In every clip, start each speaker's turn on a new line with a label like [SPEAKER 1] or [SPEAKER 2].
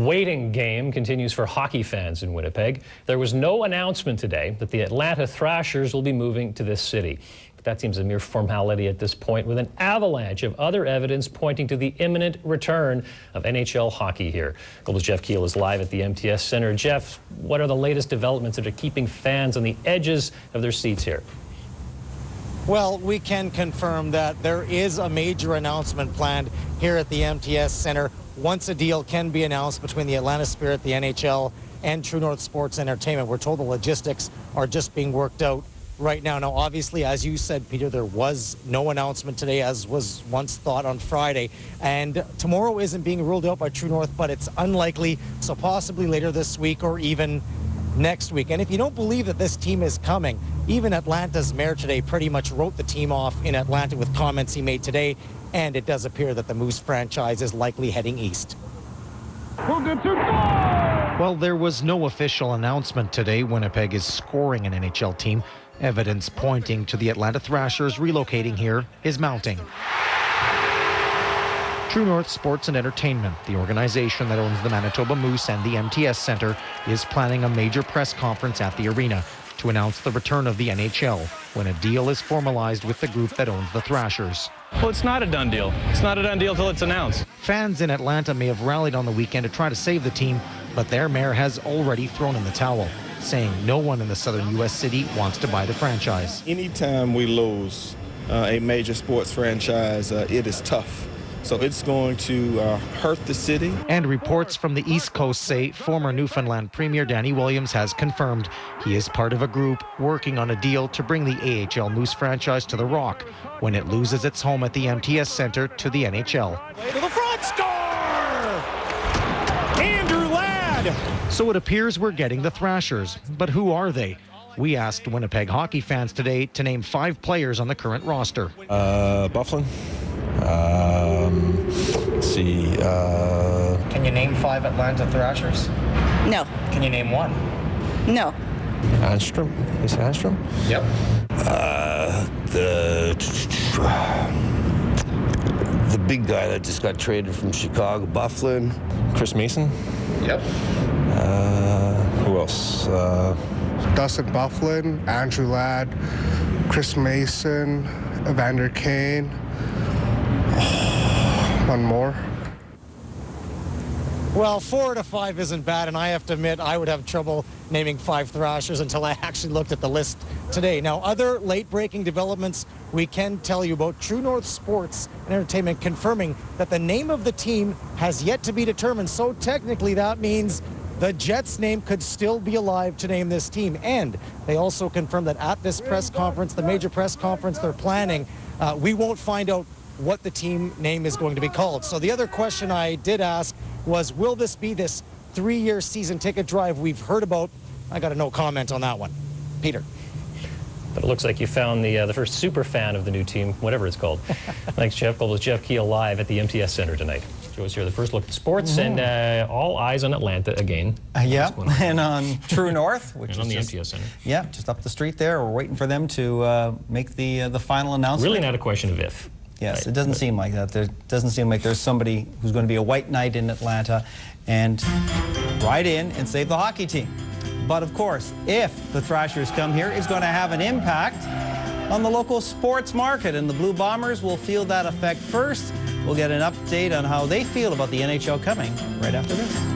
[SPEAKER 1] waiting game continues for hockey fans in Winnipeg. There was no announcement today that the Atlanta Thrashers will be moving to this city. But that seems a mere formality at this point, with an avalanche of other evidence pointing to the imminent return of NHL hockey here. Global's Jeff Keel is live at the MTS Center. Jeff, what are the latest developments that are keeping fans on the edges of their seats here?
[SPEAKER 2] Well, we can confirm that there is a major announcement planned here at the MTS Center once a deal can be announced between the Atlanta Spirit, the NHL, and True North Sports Entertainment. We're told the logistics are just being worked out right now. Now, obviously, as you said, Peter, there was no announcement today, as was once thought on Friday. And tomorrow isn't being ruled out by True North, but it's unlikely, so possibly later this week or even next week. And if you don't believe that this team is coming, even Atlanta's mayor today pretty much wrote the team off in Atlanta with comments he made today, and it does appear that the Moose franchise is likely heading east.
[SPEAKER 3] Well, there was no official announcement today. Winnipeg is scoring an NHL team. Evidence pointing to the Atlanta Thrashers relocating here is mounting. True North Sports and Entertainment, the organization that owns the Manitoba Moose and the MTS Center, is planning a major press conference at the arena to announce the return of the NHL when a deal is formalized with the group that owns the Thrashers.
[SPEAKER 4] Well, it's not a done deal. It's not a done deal till it's announced.
[SPEAKER 3] Fans in Atlanta may have rallied on the weekend to try to save the team, but their mayor has already thrown in the towel, saying no one in the southern U.S. city wants to buy the franchise.
[SPEAKER 5] Anytime we lose a major sports franchise, it is tough. So it's going to hurt the city.
[SPEAKER 3] And reports from the East Coast say former Newfoundland Premier Danny Williams has confirmed he is part of a group working on a deal to bring the AHL Moose franchise to the Rock when it loses its home at the MTS Center to the NHL.
[SPEAKER 2] Way to the front, score! Andrew Ladd!
[SPEAKER 3] So it appears we're getting the Thrashers, but who are they? We asked Winnipeg hockey fans today to name 5 players on the current roster.
[SPEAKER 6] Bufflin. Let's see.
[SPEAKER 2] Can you name 5 Atlanta Thrashers?
[SPEAKER 7] No.
[SPEAKER 2] Can you name 1?
[SPEAKER 7] No.
[SPEAKER 6] Anstrom. Is it Anstrom?
[SPEAKER 2] Yep.
[SPEAKER 8] The big guy that just got traded from Chicago, Bufflin.
[SPEAKER 6] Chris Mason.
[SPEAKER 2] Yep.
[SPEAKER 6] Who else?
[SPEAKER 9] Dustin Bufflin, Andrew Ladd, Chris Mason, Evander Kane. One more.
[SPEAKER 2] Well, 4 to 5 isn't bad, and I have to admit I would have trouble naming 5 Thrashers until I actually looked at the list today. Now, other late-breaking developments we can tell you about. True North Sports and Entertainment confirming that the name of the team has yet to be determined, so technically that means the Jets' name could still be alive to name this team. And they also confirmed that at this press conference, the major press conference they're planning, we won't find out what the team name is going to be called. So the other question I did ask was, will this be this 3-year season ticket drive we've heard about? I got a no comment on that one. Peter.
[SPEAKER 1] But it looks like you found the first super fan of the new team, whatever it's called. Thanks, Jeff. Well, it was Jeff Keel live at the MTS Center tonight. Joe was here, the first look at sports, and all eyes on Atlanta again.
[SPEAKER 10] Yeah, and on True North, which
[SPEAKER 1] and
[SPEAKER 10] is
[SPEAKER 1] on the MTS Center.
[SPEAKER 10] Yeah, just up the street there. We're waiting for them to make the final announcement.
[SPEAKER 1] Really not a question of if.
[SPEAKER 10] Yes,
[SPEAKER 1] right.
[SPEAKER 10] It doesn't seem like that. There doesn't seem like there's somebody who's going to be a white knight in Atlanta and ride in and save the hockey team. But of course, if the Thrashers come here, it's going to have an impact on the local sports market, and the Blue Bombers will feel that effect first. We'll get an update on how they feel about the NHL coming right after this.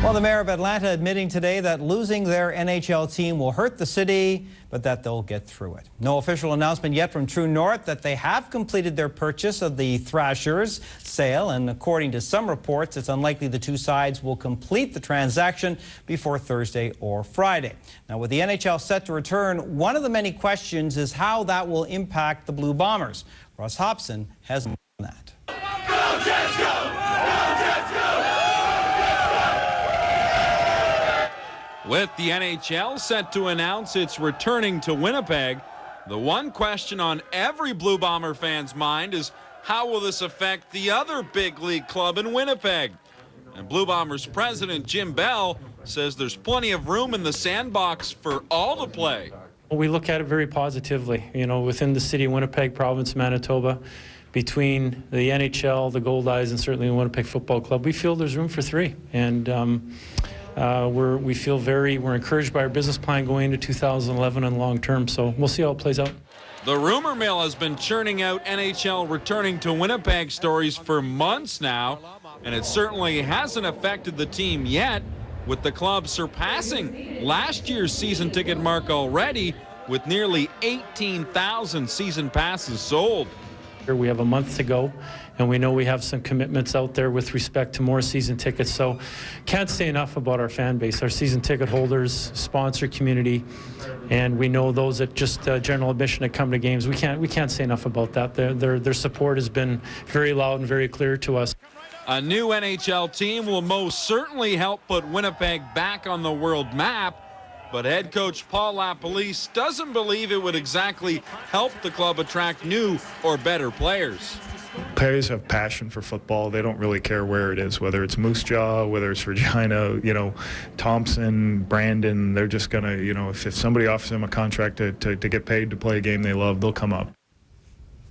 [SPEAKER 10] Well, the mayor of Atlanta admitting today that losing their NHL team will hurt the city, but that they'll get through it. No official announcement yet from True North that they have completed their purchase of the Thrashers sale, and according to some reports, it's unlikely the two sides will complete the transaction before Thursday or Friday. Now, with the NHL set to return, one of the many questions is how that will impact the Blue Bombers. Russ Hobson has more on that.
[SPEAKER 11] Go, Jets, go! Go, Jets, go!
[SPEAKER 12] With the NHL set to announce it's returning to Winnipeg, the one question on every Blue Bomber fan's mind is, how will this affect the other big league club in Winnipeg? And Blue Bombers president Jim Bell says there's plenty of room in the sandbox for all to play.
[SPEAKER 7] We look at it very positively, you know, within the city of Winnipeg, province of Manitoba, between the NHL, the Gold Eyes, and certainly the Winnipeg Football Club. We feel there's room for three, and we're encouraged by our business plan going into 2011 and long term, so we'll see how it plays out.
[SPEAKER 12] The rumor mill has been churning out NHL returning to Winnipeg stories for months now, and it certainly hasn't affected the team yet, with the club surpassing last year's season ticket mark already with nearly 18,000 season passes sold.
[SPEAKER 7] We have a month to go, and we know we have some commitments out there with respect to more season tickets, so can't say enough about our fan base, our season ticket holders, sponsor community, and we know those that just general admission that come to games. We can't say enough about that. Their support has been very loud and very clear to us.
[SPEAKER 12] A new NHL team will most certainly help put Winnipeg back on the world map, but head coach Paul LaPolice doesn't believe it would exactly help the club attract new or better players.
[SPEAKER 13] Players have passion for football. They don't really care where it is, whether it's Moose Jaw, whether it's Regina, you know, Thompson, Brandon. They're just going to, you know, if somebody offers them a contract to get paid to play a game they love, they'll come up.